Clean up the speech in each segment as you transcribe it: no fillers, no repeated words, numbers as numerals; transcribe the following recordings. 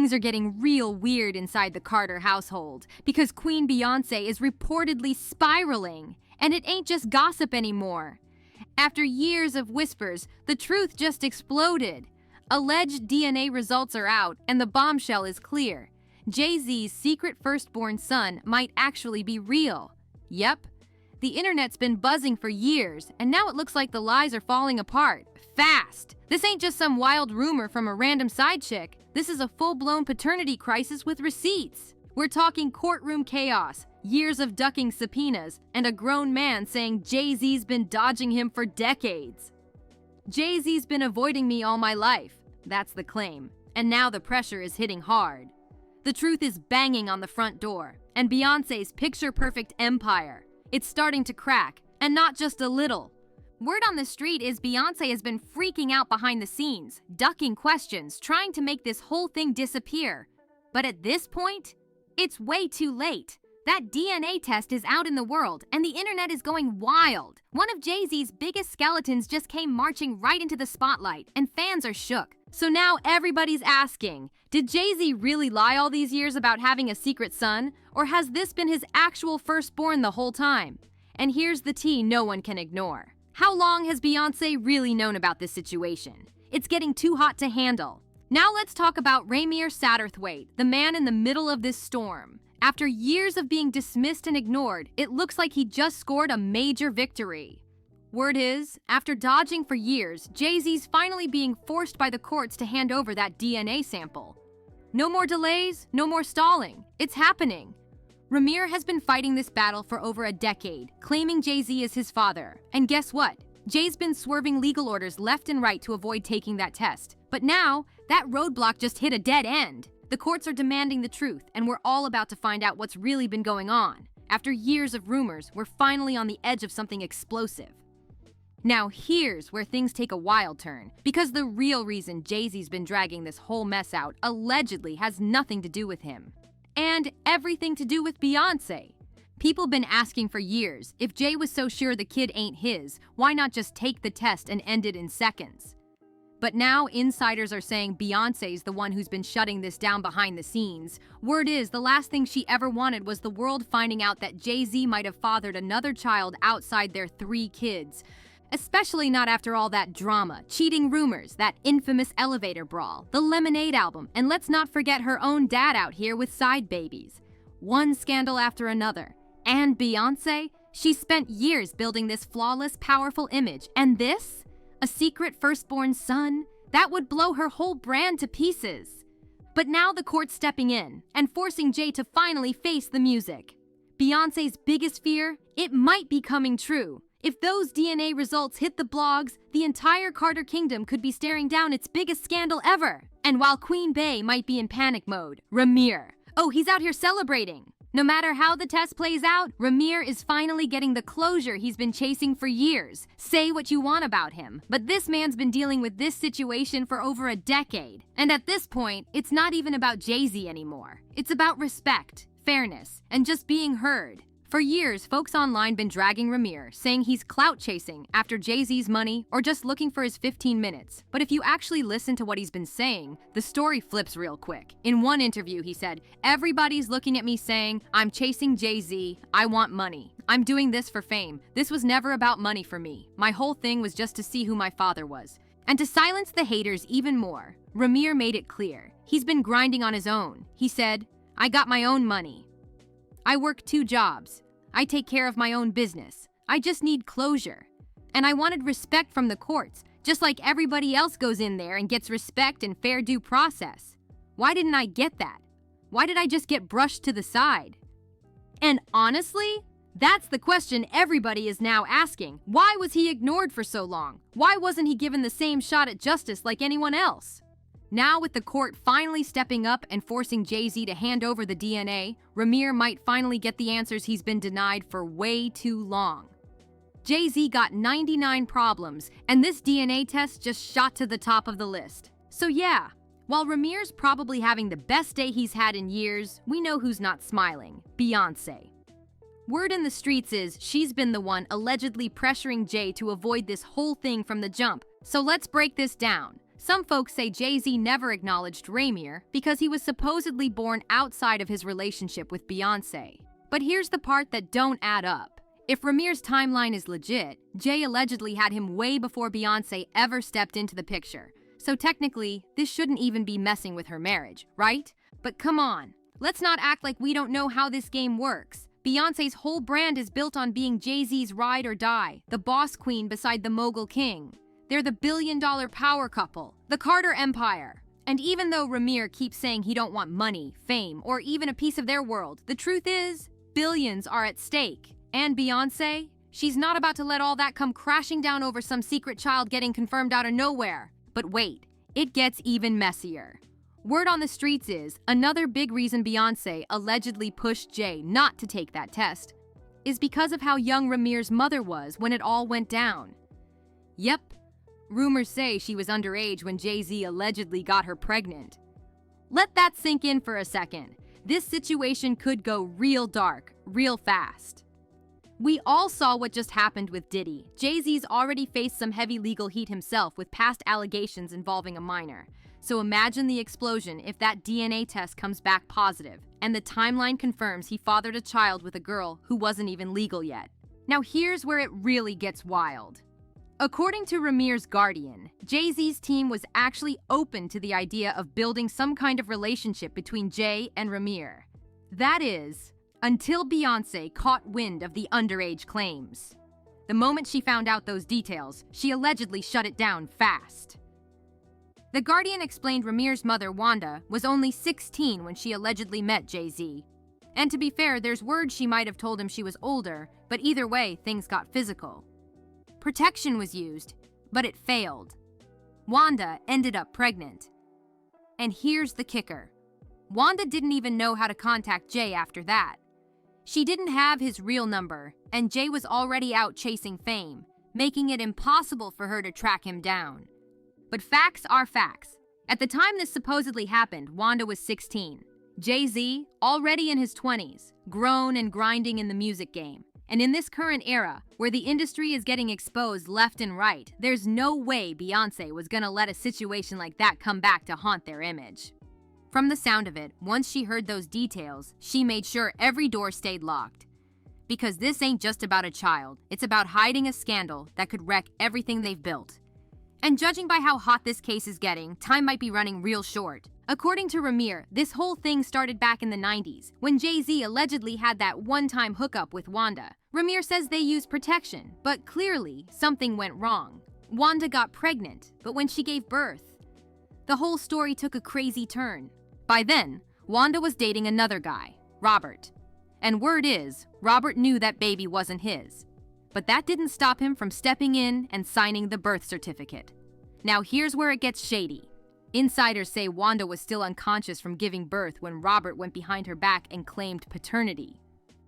things are getting real weird inside the Carter household because Queen Beyonce is reportedly spiraling, and it ain't just gossip anymore. After years of whispers, the truth just exploded. Alleged DNA results are out, and the bombshell is clear. Jay-Z's secret firstborn son might actually be real. Yep. The internet's been buzzing for years, and now it looks like the lies are falling apart. Fast! This ain't just some wild rumor from a random side chick. This is a full-blown paternity crisis with receipts. We're talking courtroom chaos, years of ducking subpoenas, and a grown man saying Jay-Z's been dodging him for decades. Jay-Z's been avoiding me all my life. That's the claim. And now the pressure is hitting hard. The truth is banging on the front door, and Beyonce's picture-perfect empire. It's starting to crack, and not just a little. Word on the street is Beyonce has been freaking out behind the scenes, ducking questions, trying to make this whole thing disappear. But at this point, it's way too late. That DNA test is out in the world, and the internet is going wild. One of Jay-Z's biggest skeletons just came marching right into the spotlight, and fans are shook. So now everybody's asking, did Jay-Z really lie all these years about having a secret son, or has this been his actual firstborn the whole time? And here's the tea no one can ignore. How long has Beyonce really known about this situation? It's getting too hot to handle. Now let's talk about Ramir Satterthwaite, the man in the middle of this storm. After years of being dismissed and ignored, it looks like he just scored a major victory. Word is, after dodging for years, Jay-Z's finally being forced by the courts to hand over that DNA sample. No more delays, no more stalling. It's happening. Ramir has been fighting this battle for over a decade, claiming Jay-Z is his father. And guess what? Jay's been swerving legal orders left and right to avoid taking that test. But now, that roadblock just hit a dead end. The courts are demanding the truth, and we're all about to find out what's really been going on. After years of rumors, we're finally on the edge of something explosive. Now here's where things take a wild turn, because the real reason Jay-Z's been dragging this whole mess out allegedly has nothing to do with him. And everything to do with Beyonce. People been asking for years, if Jay was so sure the kid ain't his, why not just take the test and end it in seconds? But now insiders are saying Beyonce's the one who's been shutting this down behind the scenes. Word is, the last thing she ever wanted was the world finding out that Jay-Z might have fathered another child outside their 3 kids. Especially not after all that drama, cheating rumors, that infamous elevator brawl, the Lemonade album, and let's not forget her own dad out here with side babies. One scandal after another. And Beyonce? She spent years building this flawless, powerful image, and this? A secret firstborn son? That would blow her whole brand to pieces. But now the court's stepping in and forcing Jay to finally face the music. Beyonce's biggest fear? It might be coming true. If those DNA results hit the blogs, the entire Carter kingdom could be staring down its biggest scandal ever. And while Queen Bey might be in panic mode, Ramir, oh, he's out here celebrating. No matter how the test plays out, Ramir is finally getting the closure he's been chasing for years. Say what you want about him, but this man's been dealing with this situation for over a decade. And at this point, it's not even about Jay-Z anymore. It's about respect, fairness, and just being heard. For years, folks online been dragging Ramir, saying he's clout chasing after Jay-Z's money or just looking for his 15 minutes. But if you actually listen to what he's been saying, the story flips real quick. In one interview, he said, "Everybody's looking at me saying, I'm chasing Jay-Z, I want money. I'm doing this for fame. This was never about money for me. My whole thing was just to see who my father was." And to silence the haters even more, Ramir made it clear. He's been grinding on his own. He said, "I got my own money. I work 2 jobs. I take care of my own business. I just need closure. And I wanted respect from the courts, just like everybody else goes in there and gets respect and fair due process. Why didn't I get that? Why did I just get brushed to the side?" And honestly, that's the question everybody is now asking. Why was he ignored for so long? Why wasn't he given the same shot at justice like anyone else? Now with the court finally stepping up and forcing Jay-Z to hand over the DNA, Ramir might finally get the answers he's been denied for way too long. Jay-Z got 99 problems, and this DNA test just shot to the top of the list. So yeah, while Ramir's probably having the best day he's had in years, we know who's not smiling: Beyonce. Word in the streets is she's been the one allegedly pressuring Jay to avoid this whole thing from the jump. So let's break this down. Some folks say Jay-Z never acknowledged Ramir because he was supposedly born outside of his relationship with Beyonce. But here's the part that don't add up. If Ramir's timeline is legit, Jay allegedly had him way before Beyonce ever stepped into the picture. So technically, this shouldn't even be messing with her marriage, right? But come on, let's not act like we don't know how this game works. Beyonce's whole brand is built on being Jay-Z's ride or die, the boss queen beside the mogul king. They're the billion-dollar power couple, the Carter Empire. And even though Ramir keeps saying he don't want money, fame, or even a piece of their world, the truth is, billions are at stake. And Beyonce? She's not about to let all that come crashing down over some secret child getting confirmed out of nowhere. But wait, it gets even messier. Word on the streets is, another big reason Beyonce allegedly pushed Jay not to take that test is because of how young Ramir's mother was when it all went down. Yep, rumors say she was underage when Jay-Z allegedly got her pregnant. Let that sink in for a second. This situation could go real dark, real fast. We all saw what just happened with Diddy. Jay-Z's already faced some heavy legal heat himself with past allegations involving a minor. So imagine the explosion if that DNA test comes back positive, and the timeline confirms he fathered a child with a girl who wasn't even legal yet. Now here's where it really gets wild. According to Ramir's Guardian, Jay-Z's team was actually open to the idea of building some kind of relationship between Jay and Ramir. That is, until Beyonce caught wind of the underage claims. The moment she found out those details, she allegedly shut it down fast. The Guardian explained Ramir's mother, Wanda, was only 16 when she allegedly met Jay-Z. And to be fair, there's word she might have told him she was older, but either way, things got physical. Protection was used, but it failed. Wanda ended up pregnant. And here's the kicker. Wanda didn't even know how to contact Jay after that. She didn't have his real number, and Jay was already out chasing fame, making it impossible for her to track him down. But facts are facts. At the time this supposedly happened, Wanda was 16. Jay-Z, already in his 20s, grown and grinding in the music game. And in this current era, where the industry is getting exposed left and right, there's no way Beyonce was gonna let a situation like that come back to haunt their image. From the sound of it, once she heard those details, she made sure every door stayed locked. Because this ain't just about a child, it's about hiding a scandal that could wreck everything they've built. And judging by how hot this case is getting, time might be running real short. According to Ramir, this whole thing started back in the 90s, when Jay-Z allegedly had that one-time hookup with Wanda. Ramir says they used protection, but clearly, something went wrong. Wanda got pregnant, but when she gave birth, the whole story took a crazy turn. By then, Wanda was dating another guy, Robert. And word is, Robert knew that baby wasn't his. But that didn't stop him from stepping in and signing the birth certificate. Now here's where it gets shady. Insiders say Wanda was still unconscious from giving birth when Robert went behind her back and claimed paternity.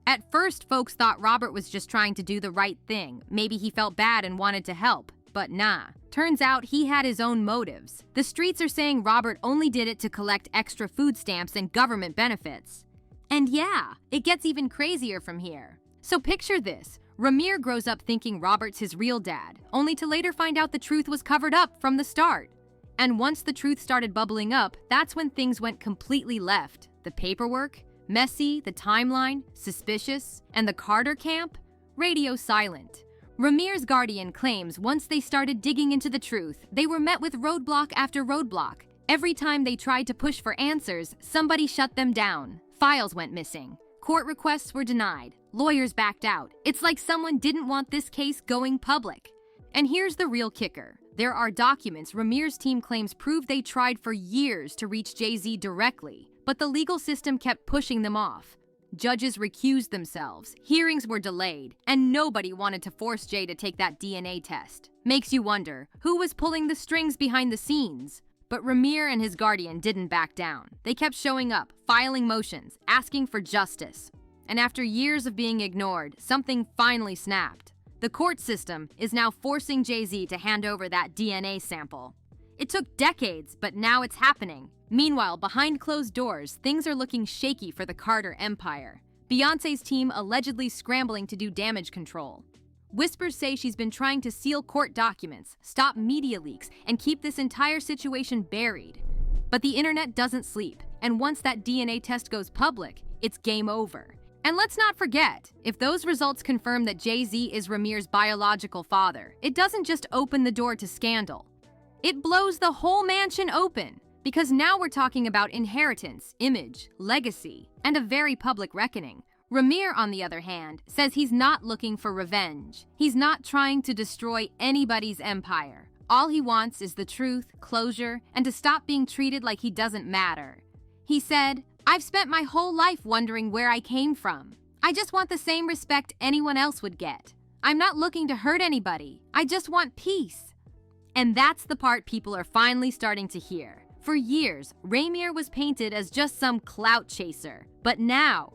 At first, folks thought Robert was just trying to do the right thing. Maybe he felt bad and wanted to help. But nah. Turns out he had his own motives. The streets are saying Robert only did it to collect extra food stamps and government benefits. And yeah, it gets even crazier from here. So picture this. Ramir grows up thinking Robert's his real dad, only to later find out the truth was covered up from the start. And once the truth started bubbling up, that's when things went completely left. The paperwork, messy, the timeline, suspicious, and the Carter camp, radio silent. Ramir's Guardian claims once they started digging into the truth, they were met with roadblock after roadblock. Every time they tried to push for answers, somebody shut them down. Files went missing. Court requests were denied. Lawyers backed out. It's like someone didn't want this case going public. And here's the real kicker. There are documents Ramir's team claims prove they tried for years to reach Jay-Z directly, but the legal system kept pushing them off. Judges recused themselves, hearings were delayed, and nobody wanted to force Jay to take that DNA test. Makes you wonder, who was pulling the strings behind the scenes? But Ramir and his guardian didn't back down. They kept showing up, filing motions, asking for justice. And after years of being ignored, something finally snapped. The court system is now forcing Jay-Z to hand over that DNA sample. It took decades, but now it's happening. Meanwhile, behind closed doors, things are looking shaky for the Carter Empire. Beyonce's team allegedly scrambling to do damage control. Whispers say she's been trying to seal court documents, stop media leaks, and keep this entire situation buried. But the internet doesn't sleep, and once that DNA test goes public, it's game over. And let's not forget, if those results confirm that Jay-Z is Ramir's biological father, it doesn't just open the door to scandal. It blows the whole mansion open, because now we're talking about inheritance, image, legacy, and a very public reckoning. Ramir, on the other hand, says he's not looking for revenge. He's not trying to destroy anybody's empire. All he wants is the truth, closure, and to stop being treated like he doesn't matter. He said, "I've spent my whole life wondering where I came from. I just want the same respect anyone else would get. I'm not looking to hurt anybody. I just want peace." And that's the part people are finally starting to hear. For years, Ramir was painted as just some clout chaser. But now,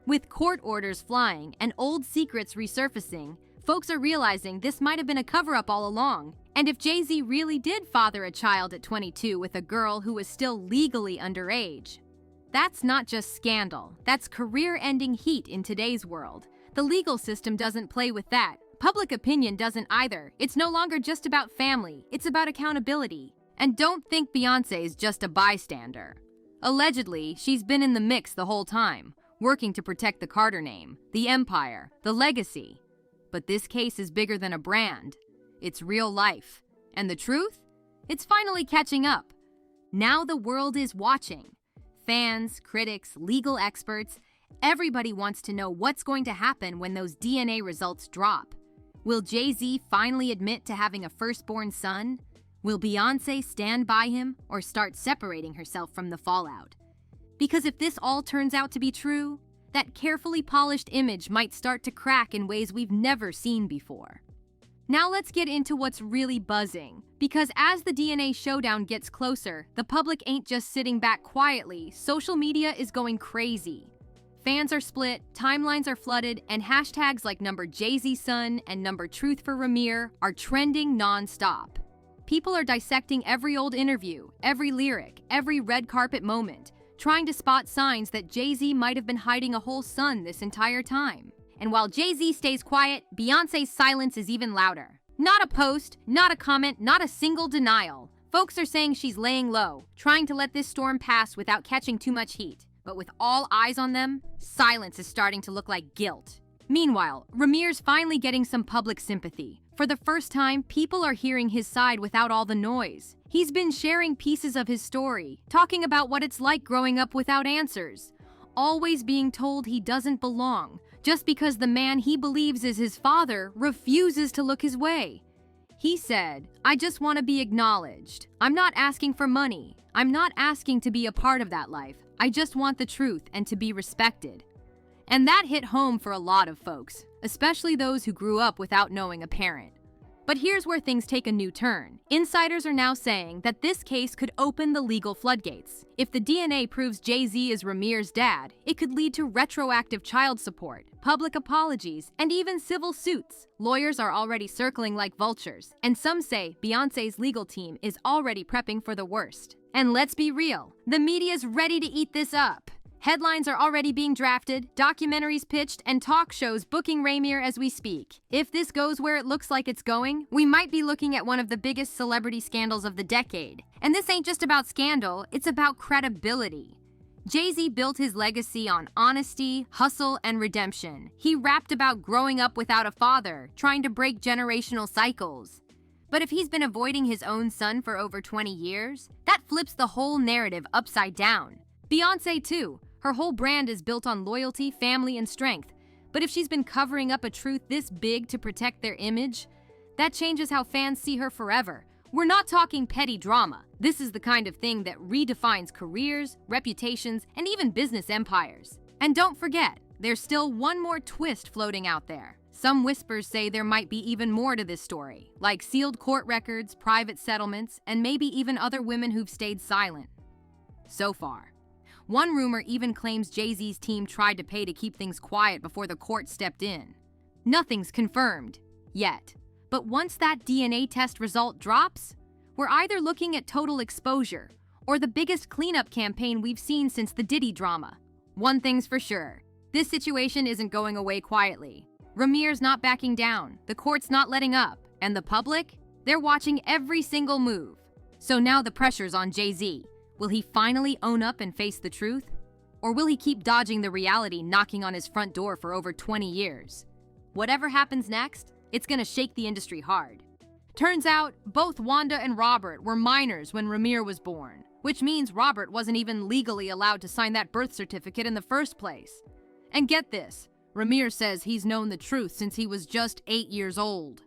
with court orders flying and old secrets resurfacing, folks are realizing this might have been a cover-up all along. And if Jay-Z really did father a child at 22 with a girl who was still legally underage, that's not just scandal, that's career-ending heat in today's world. The legal system doesn't play with that. Public opinion doesn't either. It's no longer just about family, it's about accountability. And don't think Beyonce is just a bystander. Allegedly, she's been in the mix the whole time, working to protect the Carter name, the empire, the legacy. But this case is bigger than a brand. It's real life. And the truth? It's finally catching up. Now the world is watching. Fans, critics, legal experts, everybody wants to know what's going to happen when those DNA results drop. Will Jay-Z finally admit to having a firstborn son? Will Beyonce stand by him or start separating herself from the fallout? Because if this all turns out to be true, that carefully polished image might start to crack in ways we've never seen before. Now let's get into what's really buzzing, because as the DNA showdown gets closer, the public ain't just sitting back quietly, social media is going crazy. Fans are split, timelines are flooded, and hashtags like #JayZ-son and #Truth for Ramir are trending non-stop. People are dissecting every old interview, every lyric, every red carpet moment, trying to spot signs that Jay-Z might have been hiding a whole son this entire time. And while Jay-Z stays quiet, Beyonce's silence is even louder. Not a post, not a comment, not a single denial. Folks are saying she's laying low, trying to let this storm pass without catching too much heat. But with all eyes on them, silence is starting to look like guilt. Meanwhile, Ramir's finally getting some public sympathy. For the first time, people are hearing his side without all the noise. He's been sharing pieces of his story, talking about what it's like growing up without answers, always being told he doesn't belong, just because the man he believes is his father refuses to look his way. He said, "I just want to be acknowledged. I'm not asking for money. I'm not asking to be a part of that life. I just want the truth and to be respected." And that hit home for a lot of folks, especially those who grew up without knowing a parent. But here's where things take a new turn. Insiders are now saying that this case could open the legal floodgates. If the DNA proves Jay-Z is Ramir's dad, it could lead to retroactive child support, public apologies, and even civil suits. Lawyers are already circling like vultures, and some say Beyonce's legal team is already prepping for the worst. And let's be real, the media's ready to eat this up. Headlines are already being drafted, documentaries pitched, and talk shows booking Ramir as we speak. If this goes where it looks like it's going, we might be looking at one of the biggest celebrity scandals of the decade. And this ain't just about scandal, it's about credibility. Jay-Z built his legacy on honesty, hustle, and redemption. He rapped about growing up without a father, trying to break generational cycles. But if he's been avoiding his own son for over 20 years, that flips the whole narrative upside down. Beyonce too. Her whole brand is built on loyalty, family, and strength. But if she's been covering up a truth this big to protect their image, that changes how fans see her forever. We're not talking petty drama. This is the kind of thing that redefines careers, reputations, and even business empires. And don't forget, there's still one more twist floating out there. Some whispers say there might be even more to this story, like sealed court records, private settlements, and maybe even other women who've stayed silent. So far. One rumor even claims Jay-Z's team tried to pay to keep things quiet before the court stepped in. Nothing's confirmed, yet. But once that DNA test result drops, we're either looking at total exposure or the biggest cleanup campaign we've seen since the Diddy drama. One thing's for sure, this situation isn't going away quietly. Ramir's not backing down, the court's not letting up, and the public? They're watching every single move. So now the pressure's on Jay-Z. Will he finally own up and face the truth? Or will he keep dodging the reality knocking on his front door for over 20 years? Whatever happens next, it's gonna shake the industry hard. Turns out, both Wanda and Robert were minors when Ramir was born, which means Robert wasn't even legally allowed to sign that birth certificate in the first place. And get this, Ramir says he's known the truth since he was just 8 years old.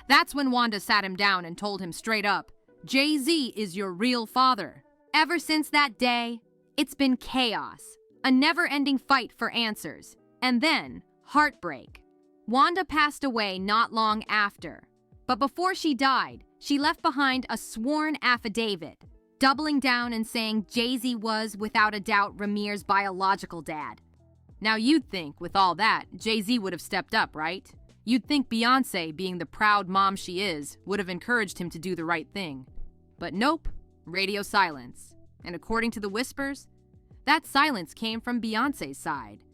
That's when Wanda sat him down and told him straight up, Jay-Z is your real father. Ever since that day, it's been chaos, a never-ending fight for answers, and then heartbreak. Wanda passed away not long after, but before she died, she left behind a sworn affidavit, doubling down and saying Jay-Z was, without a doubt, Ramir's biological dad. Now you'd think, with all that, Jay-Z would have stepped up, right? You'd think Beyonce, being the proud mom she is, would have encouraged him to do the right thing. But nope, radio silence. And according to the whispers, that silence came from Beyonce's side.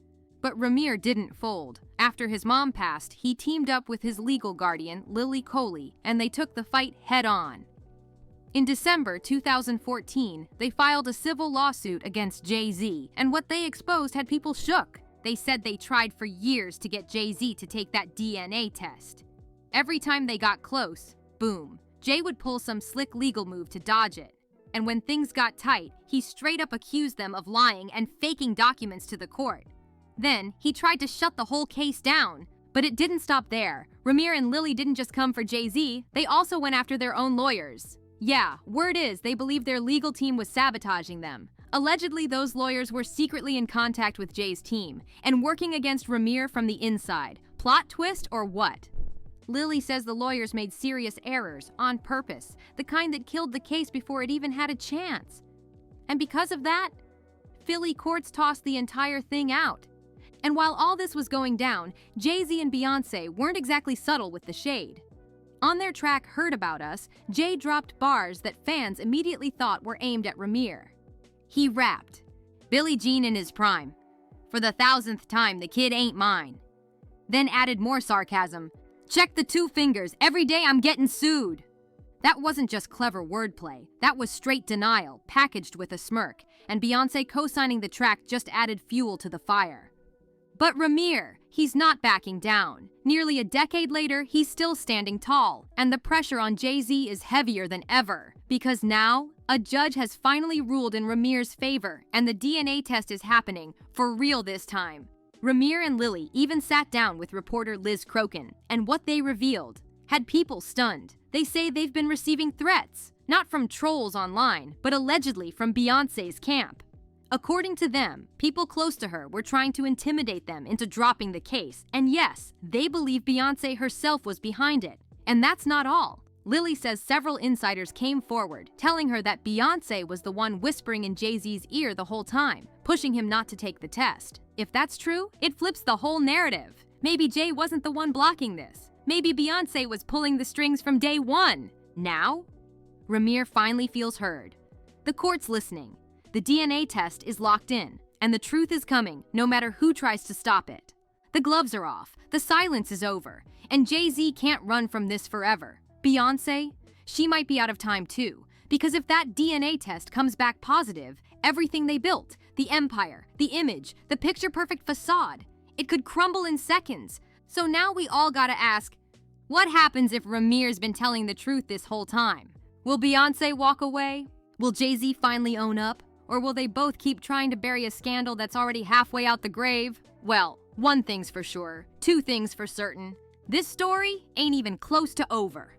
But Ramir didn't fold. After his mom passed, he teamed up with his legal guardian, Lily Coley, and they took the fight head-on. In December 2014, they filed a civil lawsuit against Jay-Z, and what they exposed had people shook. They said they tried for years to get Jay-Z to take that DNA test. Every time they got close, boom, Jay would pull some slick legal move to dodge it. And when things got tight, he straight up accused them of lying and faking documents to the court. Then, he tried to shut the whole case down. But it didn't stop there. Ramir and Lily didn't just come for Jay-Z, they also went after their own lawyers. Yeah, word is they believe their legal team was sabotaging them. Allegedly, those lawyers were secretly in contact with Jay's team and working against Ramir from the inside. Plot twist or what? Lily says the lawyers made serious errors on purpose, the kind that killed the case before it even had a chance. And because of that, Philly courts tossed the entire thing out. And while all this was going down, Jay-Z and Beyonce weren't exactly subtle with the shade. On their track Heard About Us, Jay dropped bars that fans immediately thought were aimed at Ramir. He rapped, "Billie Jean in his prime. For the 1,000th time, the kid ain't mine." Then added more sarcasm, "Check the 2 fingers, every day I'm getting sued." That wasn't just clever wordplay, that was straight denial, packaged with a smirk, and Beyonce co-signing the track just added fuel to the fire. But Ramir, he's not backing down. Nearly a decade later, he's still standing tall, and the pressure on Jay-Z is heavier than ever. Because now, a judge has finally ruled in Ramir's favor, and the DNA test is happening, for real this time. Ramir and Lily even sat down with reporter Liz Crokin, and what they revealed had people stunned. They say they've been receiving threats, not from trolls online, but allegedly from Beyonce's camp. According to them, people close to her were trying to intimidate them into dropping the case, and yes, they believe Beyonce herself was behind it. And that's not all. Lily says several insiders came forward, telling her that Beyonce was the one whispering in Jay-Z's ear the whole time, pushing him not to take the test. If that's true, it flips the whole narrative. Maybe Jay wasn't the one blocking this. Maybe Beyonce was pulling the strings from day one. Now, Ramir finally feels heard. The court's listening. The DNA test is locked in, and the truth is coming, no matter who tries to stop it. The gloves are off, the silence is over, and Jay-Z can't run from this forever. Beyonce, she might be out of time too, because if that DNA test comes back positive, everything they built, the empire, the image, the picture-perfect facade, it could crumble in seconds. So now we all gotta ask, what happens if Ramir's been telling the truth this whole time? Will Beyonce walk away? Will Jay-Z finally own up? Or will they both keep trying to bury a scandal that's already halfway out the grave? Well, one thing's for sure, 2 things for certain. This story ain't even close to over.